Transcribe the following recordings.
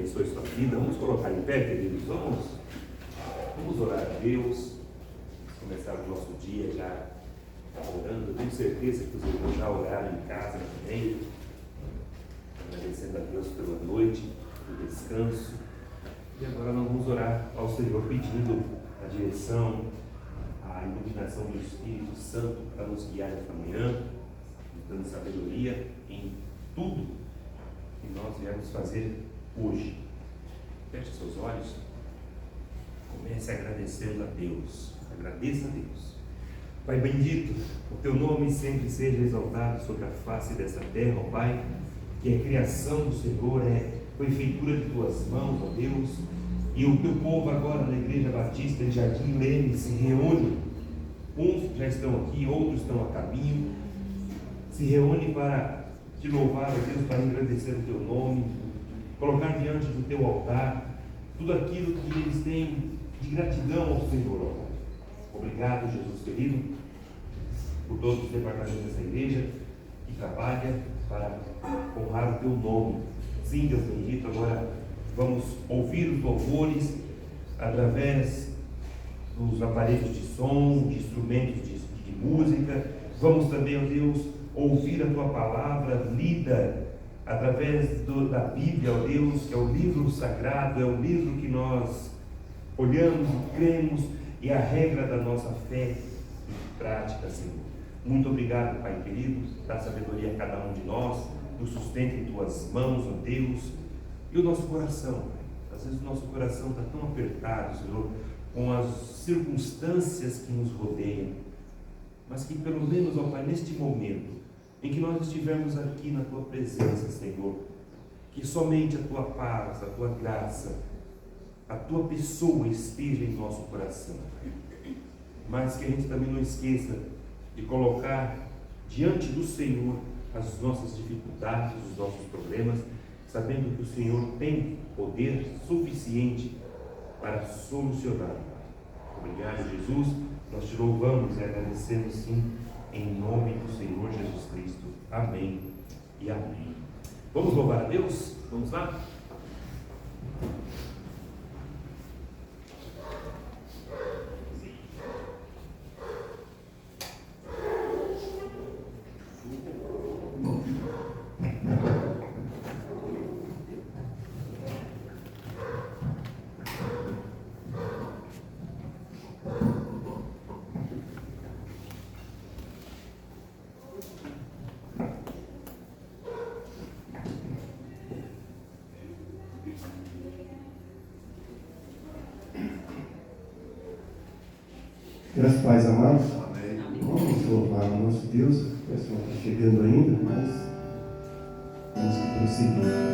abençoe sua vida. Vamos colocar em pé, queridos. Vamos orar a Deus. Começar o nosso dia já orando. Eu tenho certeza que os irmãos já oraram em casa também. Agradecendo a Deus pela noite, pelo descanso. E agora nós vamos orar ao Senhor pedindo a direção, a iluminação do Espírito Santo para nos guiar esta manhã, nos dando sabedoria em tudo que nós viemos fazer hoje. Feche seus olhos, comece agradecendo a Deus. Agradeça a Deus. Pai bendito, o teu nome sempre seja exaltado sobre a face dessa terra, ó Pai, que é criação do Senhor, foi feitura de tuas mãos, ó Deus, e o teu povo agora na Igreja Batista de Jardim Leme se reúne. Uns já estão aqui, outros estão a caminho, se reúnem para te louvar, ó Deus, para engrandecer o teu nome, colocar diante do teu altar tudo aquilo que eles têm de gratidão ao Senhor, ó Pai. Obrigado, Jesus querido, por todos os departamentos dessa igreja que trabalha para honrar o teu nome. Sim, Deus bendito, agora vamos ouvir os louvores através dos aparelhos de som, de instrumentos de música. Vamos também, ó Deus, ouvir a tua palavra lida através da Bíblia, ó Deus, que é o livro sagrado, é o livro que nós olhamos e cremos, e a regra da nossa fé e prática, Senhor. Muito obrigado, Pai querido, dá sabedoria a cada um de nós, nos sustenta em tuas mãos, ó Deus, e o nosso coração, Pai. Às vezes o nosso coração está tão apertado, Senhor, com as circunstâncias que nos rodeiam, mas que pelo menos, ó Pai, neste momento em que nós estivermos aqui na tua presença, Senhor, que somente a tua paz, a tua graça, a tua pessoa esteja em nosso coração, mas que a gente também não esqueça de colocar diante do Senhor as nossas dificuldades, os nossos problemas, sabendo que o Senhor tem poder suficiente para solucionar. Obrigado, Jesus, nós te louvamos e agradecemos sim, em nome do Senhor Jesus Cristo. Amém e amém. Vamos louvar a Deus? Vamos lá? Graças a Paz, amados. Vamos louvar o nosso Deus. O pessoal está chegando ainda, mas temos que prosseguir.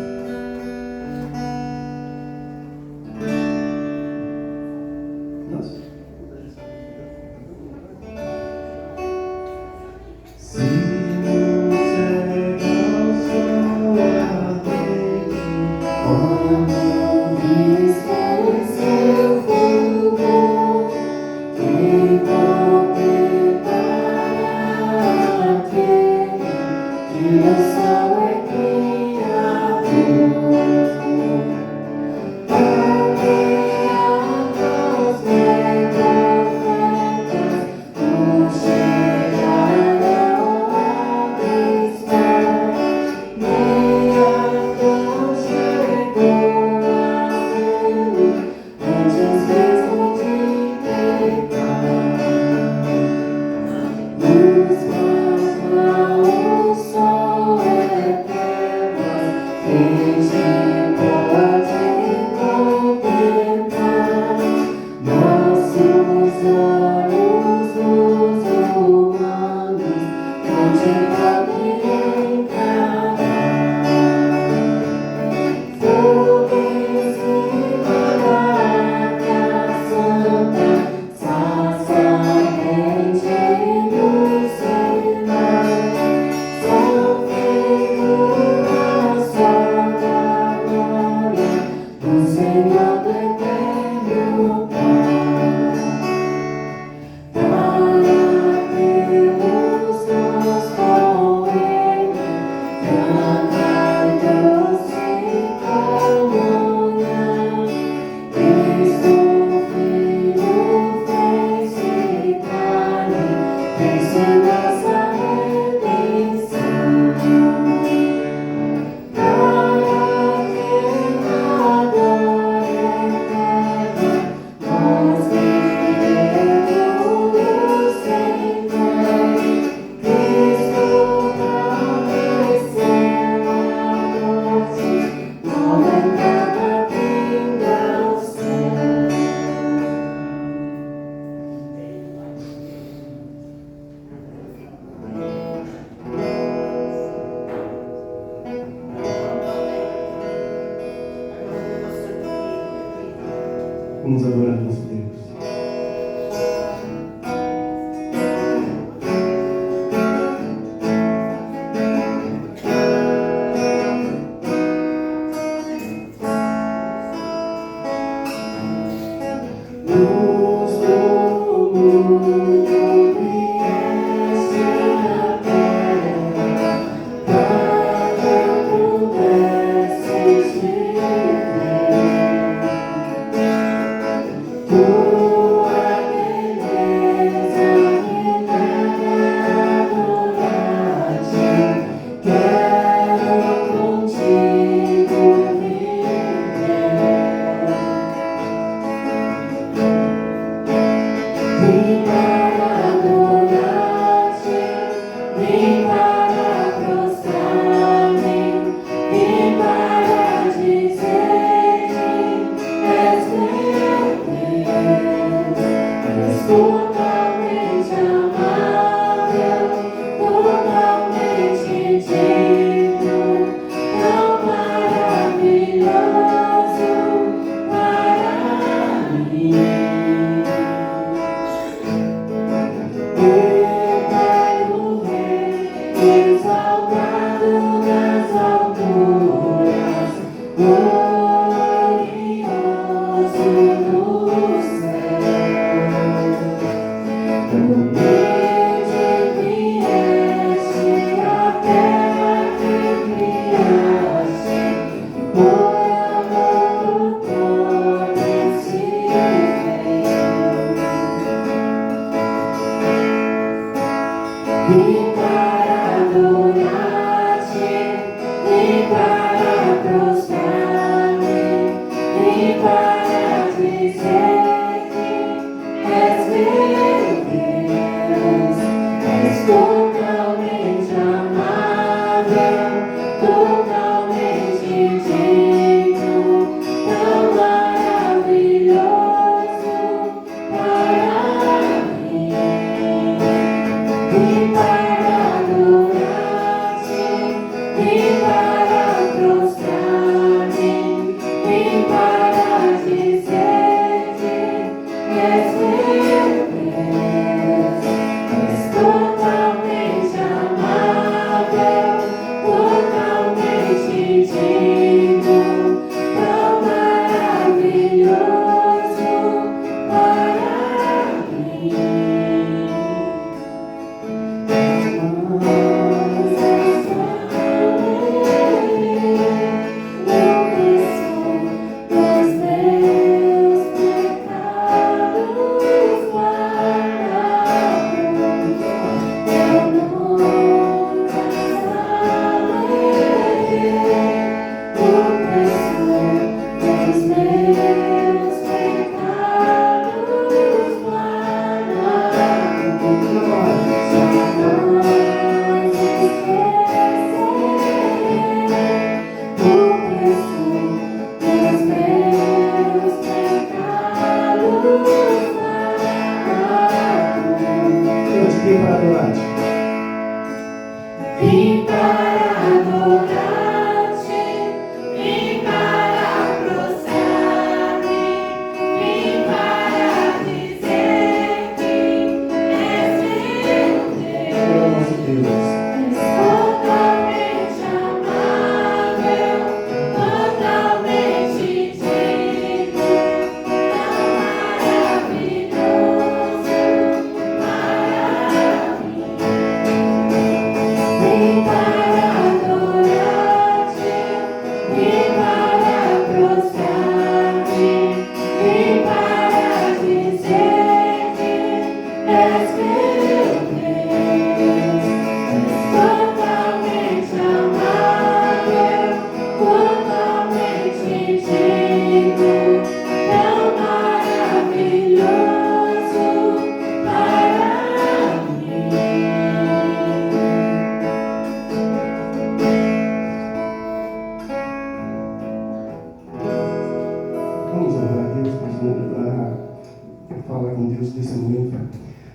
Vamos adorar nosso Deus.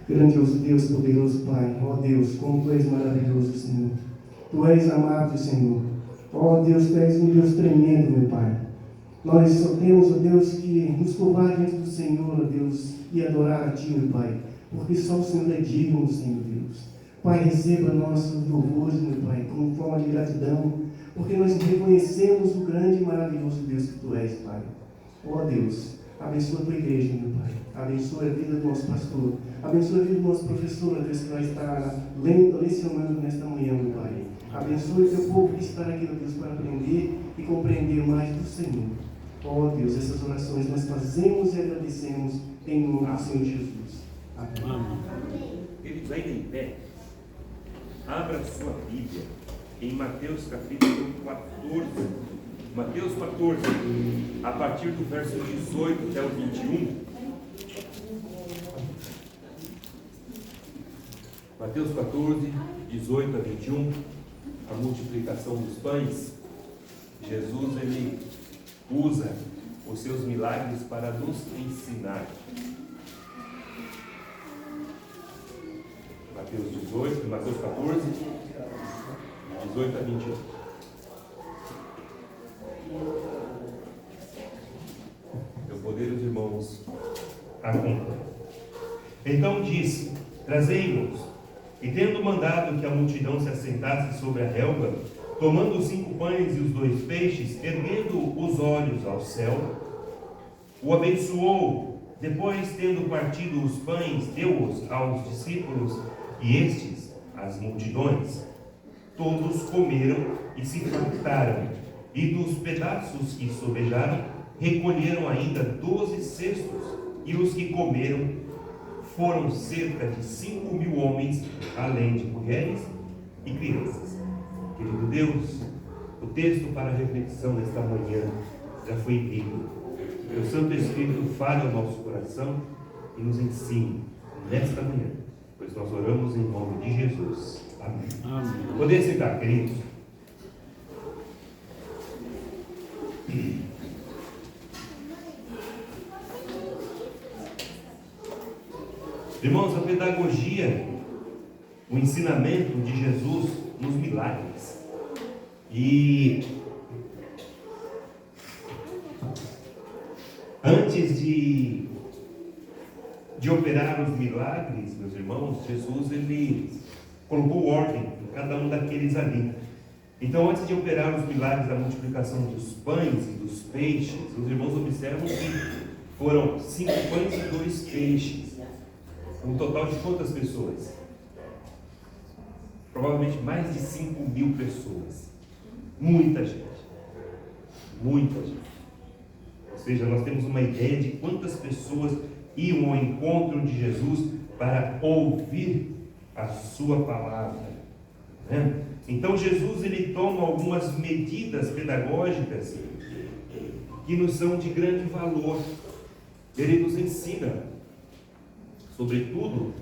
Grandioso Deus, poderoso Pai, ó Deus, como Tu és maravilhoso, Senhor. Tu és amável, Senhor. Ó Deus, Tu és um Deus tremendo, meu Pai. Nós só temos, ó Deus, que nos curvar diante do Senhor, ó Deus, e adorar a Ti, meu Pai, porque só o Senhor é digno, Senhor Deus. Pai, receba nossos louvores, meu Pai, como forma de gratidão, porque nós reconhecemos o grande e maravilhoso Deus que Tu és, Pai. Ó Deus, abençoa a Tua igreja, meu Pai. Abençoa a vida do nosso pastor. Abençoa a vida do nosso professor, Deus, que vai estar lecionando nesta manhã, meu Pai. Abençoe o Teu povo que está aqui, Deus, para aprender e compreender mais do Senhor. Ó Deus, essas orações nós fazemos e agradecemos em nome do Senhor Jesus. Amém. Queridos, ainda em pé, abra sua Bíblia em Mateus capítulo 14. Mateus 14, a partir do verso 18 até o 21. Mateus 14, 18 a 21, a multiplicação dos pães. Jesus, ele usa os seus milagres para nos ensinar. Mateus 14, 18 a 21. Meu poder, os irmãos acompanham. Então disse: trazei-nos. E tendo mandado que a multidão se assentasse sobre a relva, tomando os 5 pães e os 2 peixes, erguendo os olhos ao céu, o abençoou. Depois, tendo partido os pães, deu-os aos discípulos, e estes às multidões. Todos comeram e se fartaram, e dos pedaços que sobejaram, recolheram ainda 12 cestos, e os que comeram foram cerca de 5.000 homens, além de mulheres e crianças. Querido Deus, o texto para a reflexão nesta manhã já foi lido. Que o Santo Espírito fale ao nosso coração e nos ensine nesta manhã, pois nós oramos em nome de Jesus. Amém. Amém. Poder sentar, queridos. Irmãos, a pedagogia, o ensinamento de Jesus nos milagres. E antes de operar os milagres, meus irmãos, Jesus, ele colocou ordem em cada um daqueles ali. Então, antes de operar os milagres da multiplicação dos pães e dos peixes, os irmãos observam que foram 5 pães e 2 peixes. Um total de quantas pessoas? Provavelmente mais de 5.000 pessoas. Muita gente. Muita gente. Ou seja, nós temos uma ideia de quantas pessoas iam ao encontro de Jesus para ouvir a sua palavra, né? Então Jesus, ele toma algumas medidas pedagógicas que nos são de grande valor. Ele nos ensina, sobretudo,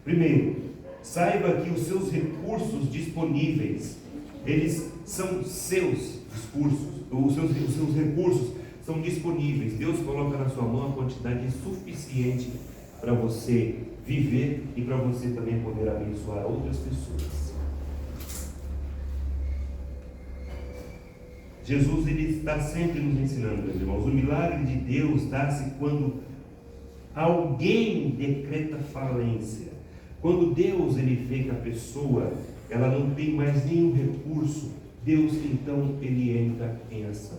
primeiro, saiba que os seus recursos disponíveis, eles são seus os seus recursos são disponíveis. Deus coloca na sua mão a quantidade suficiente para você viver e para você também poder abençoar outras pessoas. Jesus, ele está sempre nos ensinando, meus irmãos. O milagre de Deus dá-se quando alguém decreta falência. Quando Deus, ele vê que a pessoa, ela não tem mais nenhum recurso, Deus, então, ele entra em ação.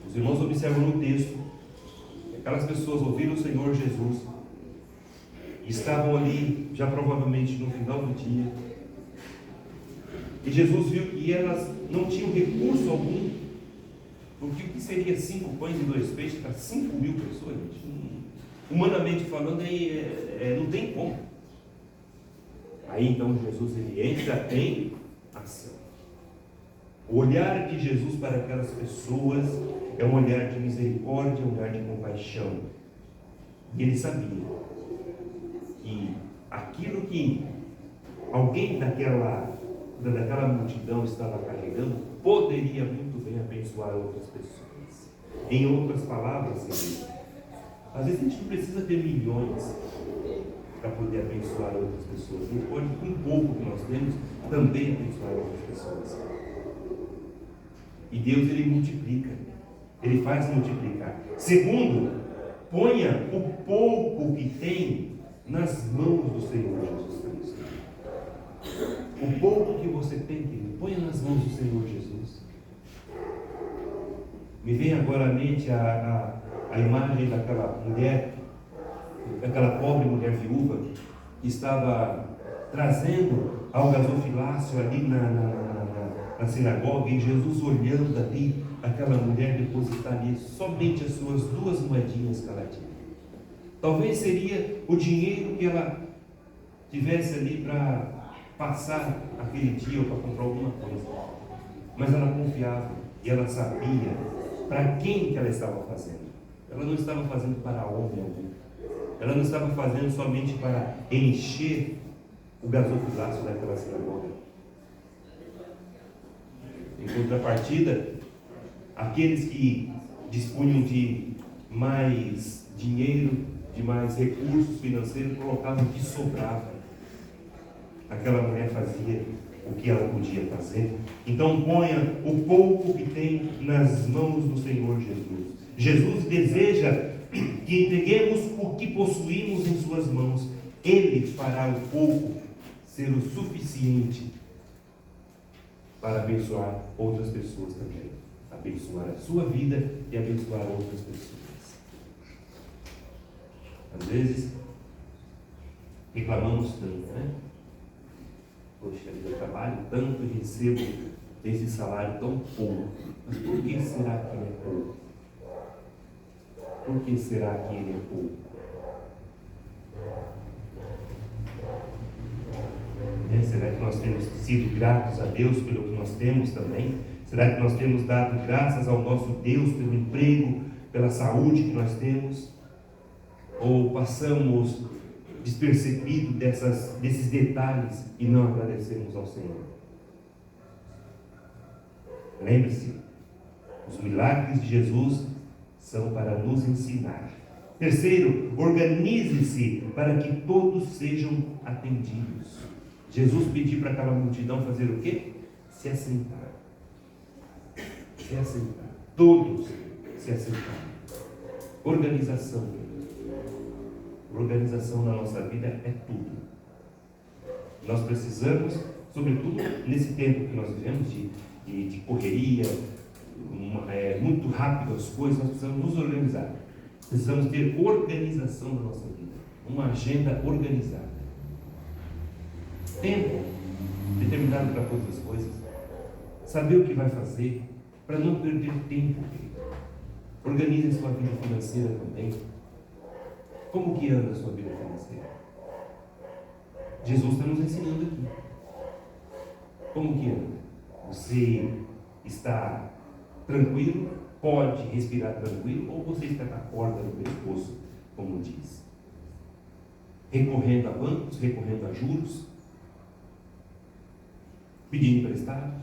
Os irmãos observam no texto, aquelas pessoas ouviram o Senhor Jesus, estavam ali, já provavelmente no final do dia, e Jesus viu que elas não tinham recurso algum, porque o que seria 5 pães e 2 peixes para 5.000 pessoas, gente? Humanamente falando, não tem como. Aí então Jesus, ele entra em ação. O olhar de Jesus para aquelas pessoas é um olhar de misericórdia, um olhar de compaixão. E ele sabia que aquilo que alguém daquela multidão estava carregando poderia muito bem abençoar outras pessoas. Em outras palavras, às vezes a gente não precisa ter milhões para poder abençoar outras pessoas. A gente pode, com um pouco que nós temos, também abençoar outras pessoas. E Deus, Ele multiplica. Ele faz multiplicar. Segundo, ponha o pouco que tem nas mãos do Senhor Jesus Cristo. O pouco que você tem, querido, ponha nas mãos do Senhor Jesus. Me vem agora à mente a imagem daquela mulher, daquela pobre mulher viúva, que estava trazendo ao gasofilácio ali na sinagoga, e Jesus olhando ali, aquela mulher depositar ali somente as suas 2 moedinhas que ela tinha. Talvez seria o dinheiro que ela tivesse ali para passar aquele dia ou para comprar alguma coisa. Mas ela confiava e ela sabia para quem que ela estava fazendo. Ela não estava fazendo para homem algum. Ela não estava fazendo somente para encher o gasofilácio daquela sinagoga. Em contrapartida, aqueles que dispunham de mais dinheiro, de mais recursos financeiros, colocavam o que sobrava. Aquela mulher fazia o que ela podia fazer. Então ponha o pouco que tem nas mãos do Senhor Jesus. Jesus deseja que entreguemos o que possuímos em suas mãos. Ele fará o pouco ser o suficiente para abençoar outras pessoas também. Abençoar a sua vida e abençoar outras pessoas. Às vezes, reclamamos tanto, né? Poxa, eu trabalho tanto e recebo esse salário tão pouco. Mas por que será que ele é pouco? Por que será que ele é pouco? Será que nós temos sido gratos a Deus pelo que nós temos também? Será que nós temos dado graças ao nosso Deus pelo emprego, pela saúde que nós temos? Ou passamos despercebido desses detalhes e não agradecemos ao Senhor? Lembre-se, os milagres de Jesus são para nos ensinar. Terceiro, organize-se para que todos sejam atendidos. Jesus pediu para aquela multidão fazer o quê? Se assentar. Se assentar. Todos se assentar. Organização. Organização na nossa vida é tudo. Nós precisamos, sobretudo nesse tempo que nós vivemos de correria, muito rápido as coisas, nós precisamos nos organizar. Precisamos ter organização na nossa vida. Uma agenda organizada. Tempo determinado para todas as coisas. Saber o que vai fazer para não perder tempo. Organize a sua vida financeira também. Como que anda a sua vida financeira? Jesus está nos ensinando aqui. Como que anda? Você está tranquilo? Pode respirar tranquilo? Ou você está com a corda no pescoço, como diz? Recorrendo a bancos, recorrendo a juros? Pedindo emprestado?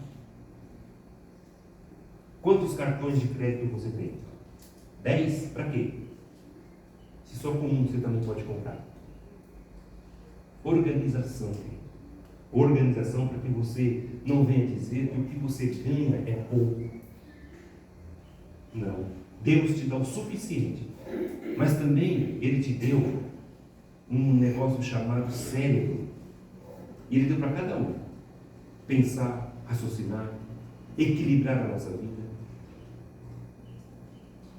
Quantos cartões de crédito você tem? 10? Para quê? Se só com um você também pode comprar. Organização. Organização para que você não venha dizer que o que você ganha é pouco. Não. Deus te dá o suficiente. Mas também Ele te deu um negócio chamado cérebro. E Ele deu para cada um. Pensar, raciocinar, equilibrar a nossa vida.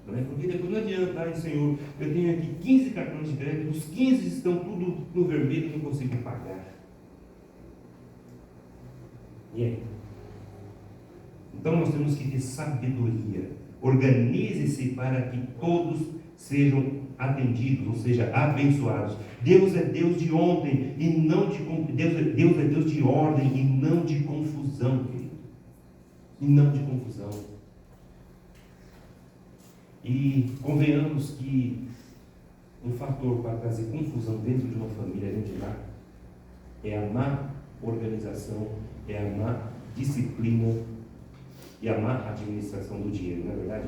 Não é? Porque depois não adianta, Senhor, eu tenho aqui 15 cartões de crédito, os 15 estão tudo no vermelho e não consigo pagar. E aí? Então nós temos que ter sabedoria. Organize-se para que todos sejam atendidos, ou seja, abençoados. Deus é Deus de ontem e não de Deus é Deus de ordem e não de confusão, querido. E não de confusão. E convenhamos que um fator para trazer confusão dentro de uma família, dentro de lá, é a má organização, é a má disciplina e a má administração do dinheiro, não é verdade?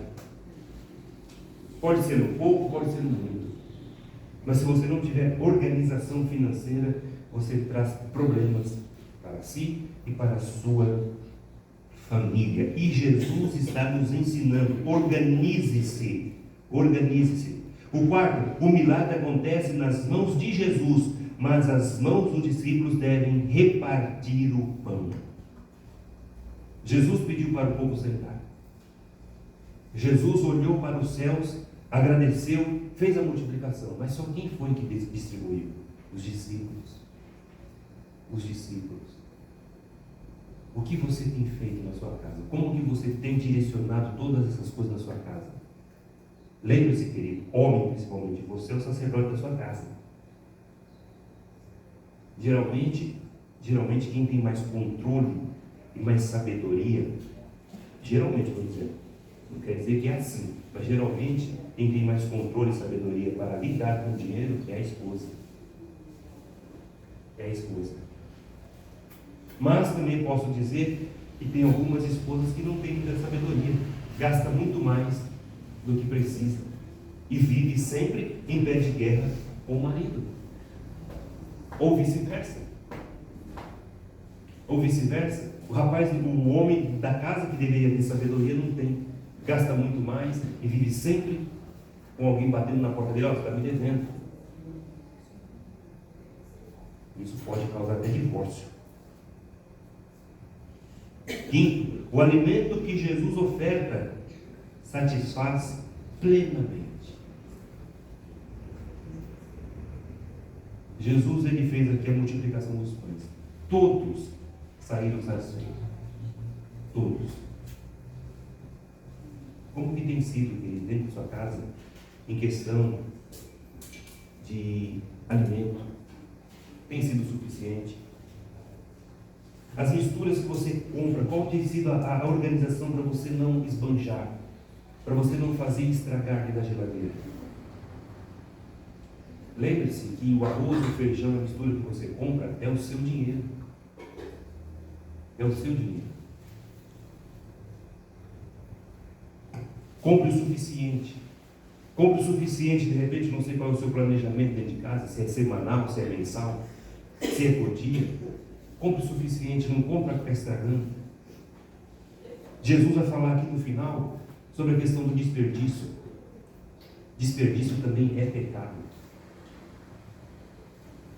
Pode ser no pouco, pode ser no muito. Mas se você não tiver organização financeira, você traz problemas para si e para a sua família. E Jesus está nos ensinando: organize-se, organize-se. O quarto, o milagre acontece nas mãos de Jesus, mas as mãos dos discípulos devem repartir o pão. Jesus pediu para o povo sentar. Jesus olhou para os céus, agradeceu, fez a multiplicação. Mas só quem foi que distribuiu? Os discípulos. Os discípulos. O que você tem feito na sua casa? Como que você tem direcionado todas essas coisas na sua casa? Lembre-se, querido, homem principalmente, você é o sacerdote da sua casa. Geralmente quem tem mais controle e mais sabedoria, geralmente, vou dizer, não quer dizer que é assim, mas geralmente quem tem mais controle e sabedoria para lidar com o dinheiro é a esposa. É a esposa. Mas também posso dizer que tem algumas esposas que não têm muita sabedoria, gasta muito mais do que precisa e vive sempre em pé de guerra com o marido, ou vice-versa. Ou vice-versa, o homem da casa que deveria ter sabedoria não tem, gasta muito mais e vive sempre com alguém batendo na porta dele: ó, você está me devendo. Isso pode causar até divórcio. Quinto, o alimento que Jesus oferta satisfaz plenamente. Jesus, ele fez aqui a multiplicação dos pães. Todos saíram satisfeitos. Todos. Como que tem sido, querido, dentro de sua casa, em questão de alimento? Tem sido suficiente? As misturas que você compra, qual tem sido a organização para você não esbanjar? Para você não fazer estragar dentro da geladeira? Lembre-se que o arroz, o feijão, a mistura que você compra é o seu dinheiro. É o seu dinheiro. Compre o suficiente. Compre o suficiente, de repente, não sei qual é o seu planejamento dentro de casa, se é semanal, se é mensal, se é por dia. Compre o suficiente, não compre para ficar estragando. Jesus vai falar aqui no final sobre a questão do desperdício. Desperdício também é pecado.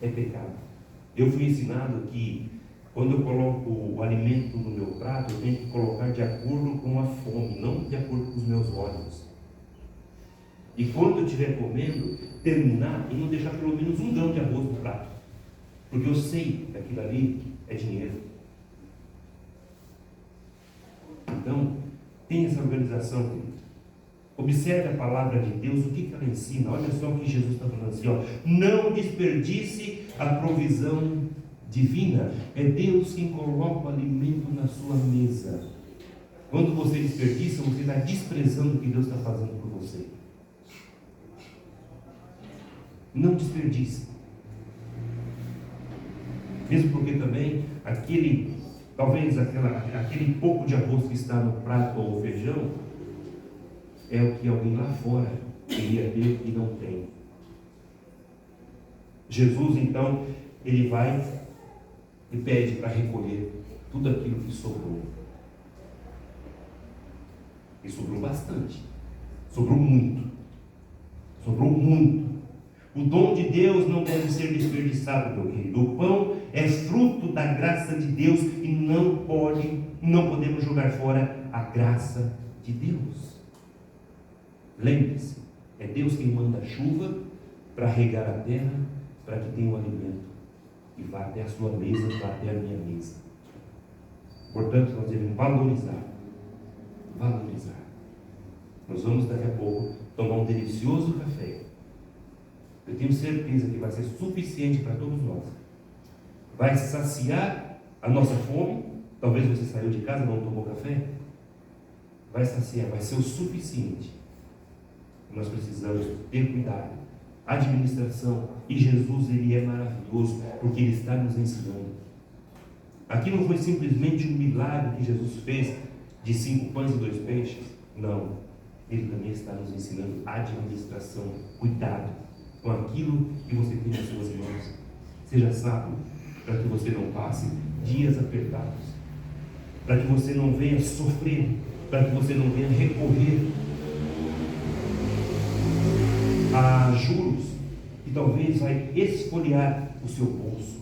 É pecado. Eu fui ensinado que quando eu coloco o alimento no meu prato, eu tenho que colocar de acordo com a fome, não de acordo com os meus olhos. E quando eu estiver comendo, terminar e não deixar pelo menos um grão de arroz no prato. Porque eu sei que aquilo ali é dinheiro. Então, tem essa organização, querido. Observe a palavra de Deus, o que ela ensina. Olha só o que Jesus está falando assim, ó. Não desperdice a provisão divina. É Deus quem coloca o alimento na sua mesa. Quando você desperdiça, você está desprezando o que Deus está fazendo por você. Não desperdice. Mesmo porque também aquele pouco de arroz que está no prato ou feijão é o que alguém lá fora queria ter e não tem. Jesus, então, ele vai e pede para recolher tudo aquilo que sobrou. E sobrou bastante. Sobrou muito. Sobrou muito. O dom de Deus não deve ser desperdiçado, meu querido. O pão é fruto da graça de Deus e não podemos jogar fora a graça de Deus. Lembre-se, é Deus quem manda a chuva para regar a terra, para que tenha um alimento e vá até a sua mesa, vá até a minha mesa. Portanto, nós devemos valorizar. Valorizar. Nós vamos daqui a pouco tomar um delicioso café. Eu tenho certeza que vai ser suficiente para todos nós. Vai saciar a nossa fome. Talvez você saiu de casa e não tomou café. Vai saciar, vai ser o suficiente. Nós precisamos ter cuidado. Administração. E Jesus, ele é maravilhoso, porque ele está nos ensinando. Aqui não foi simplesmente um milagre que Jesus fez de 5 pães e 2 peixes. Não. Ele também está nos ensinando administração, cuidado com aquilo que você tem nas suas mãos. Seja sábio, para que você não passe dias apertados. para que você não venha sofrer, para que você não venha recorrer a juros que talvez vai esfoliar o seu bolso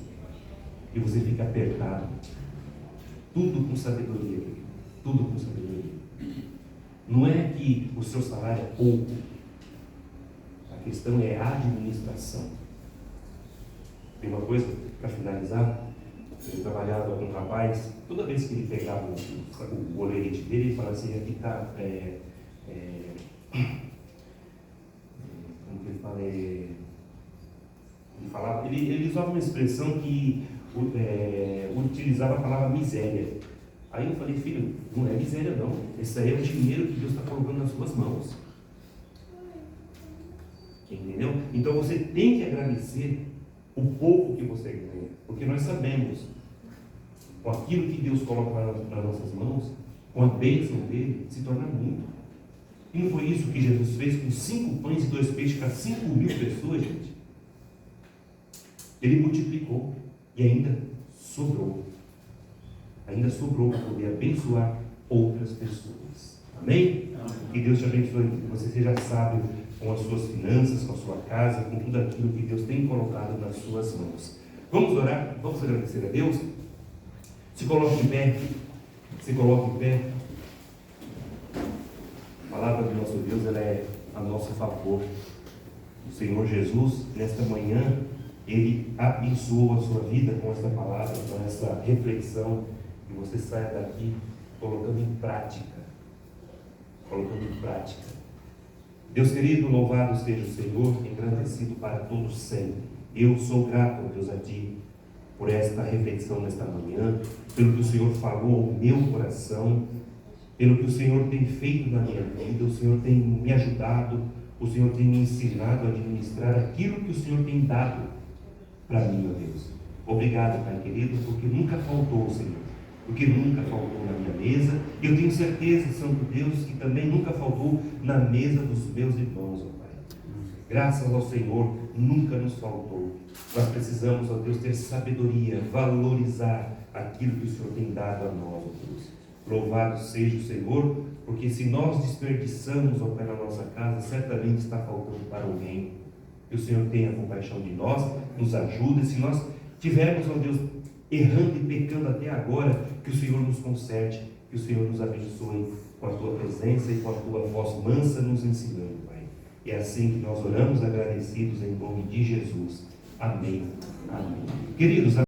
e você fica apertado. Tudo com sabedoria, tudo com sabedoria. Não é que o seu salário é pouco, a questão é a administração. Tem uma coisa para finalizar. Eu trabalhava com um rapaz, toda vez que ele pegava o olerite dele, ele falava assim, aqui está, como que ele fala, ele usava uma expressão que utilizava a palavra miséria. Aí eu falei, filho, não é miséria não, esse aí é o dinheiro que Deus está colocando nas suas mãos. Entendeu? Então você tem que agradecer o pouco que você ganha, porque nós sabemos, com aquilo que Deus coloca nas nossas mãos, com a bênção dele, se torna muito. E não foi isso que Jesus fez com 5 pães e 2 peixes para 5.000 pessoas, gente? Ele multiplicou e ainda sobrou. Ainda sobrou para poder abençoar outras pessoas. Amém? Que Deus te abençoe, que você seja sábio com as suas finanças, com a sua casa, com tudo aquilo que Deus tem colocado nas suas mãos. Vamos orar? Vamos agradecer a Deus? Se coloque em pé. Se coloque em pé. A palavra do nosso Deus, ela é a nosso favor. O Senhor Jesus, nesta manhã, Ele abençoou a sua vida com esta palavra, com essa reflexão, que você saia daqui colocando em prática. Colocando em prática. Deus querido, louvado seja o Senhor, engrandecido para todos sempre. Eu sou grato, Deus, a Ti, por esta reflexão nesta manhã, pelo que o Senhor falou ao meu coração, pelo que o Senhor tem feito na minha vida. O Senhor tem me ajudado, o Senhor tem me ensinado a administrar aquilo que o Senhor tem dado para mim, meu Deus. Obrigado, Pai querido, porque nunca faltou, Senhor, porque nunca faltou na minha mesa, e eu tenho certeza, Santo Deus, que também nunca faltou na mesa dos meus irmãos, ó Pai. Graças ao Senhor, nunca nos faltou. Nós precisamos, ó Deus, ter sabedoria, valorizar aquilo que o Senhor tem dado a nós, ó Deus. Louvado seja o Senhor, porque se nós desperdiçamos, ó Pai, na nossa casa, certamente está faltando para alguém. Que o Senhor tenha compaixão de nós, nos ajude. Se nós tivermos, ó Deus, errando e pecando até agora, que o Senhor nos conserte, que o Senhor nos abençoe com a Tua presença e com a Tua voz mansa nos ensinando, Pai. E é assim que nós oramos agradecidos em nome de Jesus. Amém. Amém. Queridos,